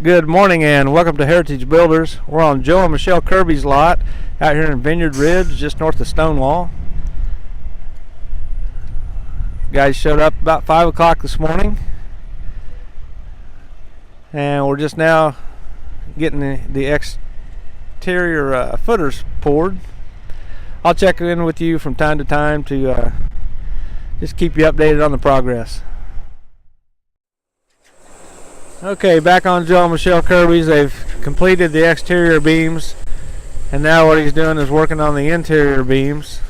Good morning and welcome to Heritage Builders. We're on Joe and Michelle Kirby's lot out here in Vineyard Ridge, just north of Stonewall. Guys showed up about 5 o'clock this morning, and we're just now getting the exterior footers poured. I'll check in with you from time to time to just keep you updated on the progress. Okay, back on Joe and Michelle Kirby's. They've completed the exterior beams, and now what he's doing is working on the interior beams.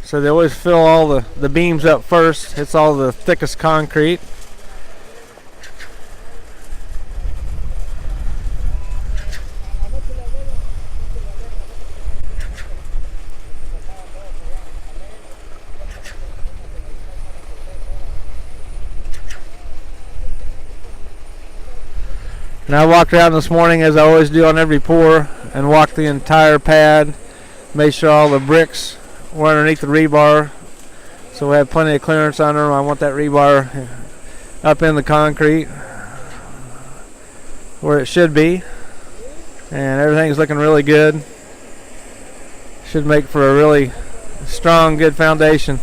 So they always fill all the beams up first. It's all the thickest concrete. And I walked around this morning, as I always do on every pour, and walked the entire pad, made sure all the bricks were underneath the rebar, so we have plenty of clearance under them. I want that rebar up in the concrete where it should be, and everything's looking really good. Should make for a really strong, good foundation.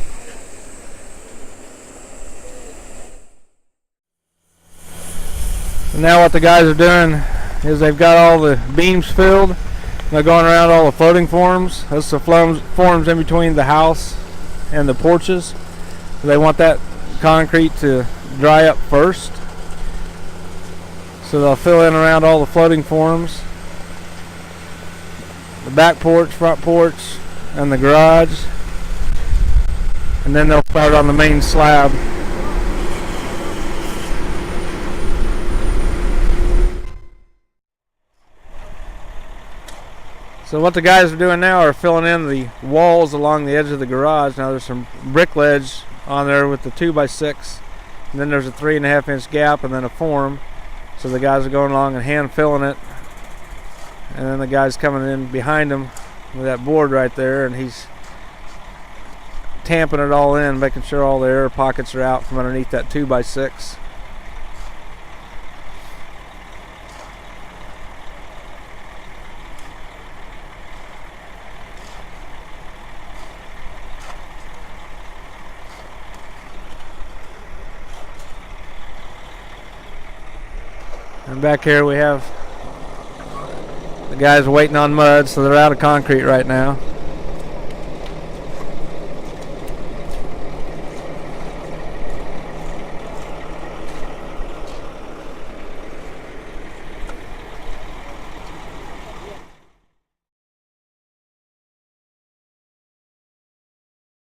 And now what the guys are doing is they've got all the beams filled. They're going around all the floating forms. That's the forms in between the house and the porches. They want that concrete to dry up first. So they'll fill in around all the floating forms. The back porch, front porch, and the garage. And then they'll start on the main slab. So what the guys are doing now are filling in the walls along the edge of the garage. Now there's some brick ledge on there with the 2x6, and then there's a 3.5 inch gap and then a form. So the guys are going along and hand filling it, and then the guy's coming in behind him with that board right there, and he's tamping it all in, making sure all the air pockets are out from underneath that 2x6. And back here we have the guys waiting on mud, so they're out of concrete right now.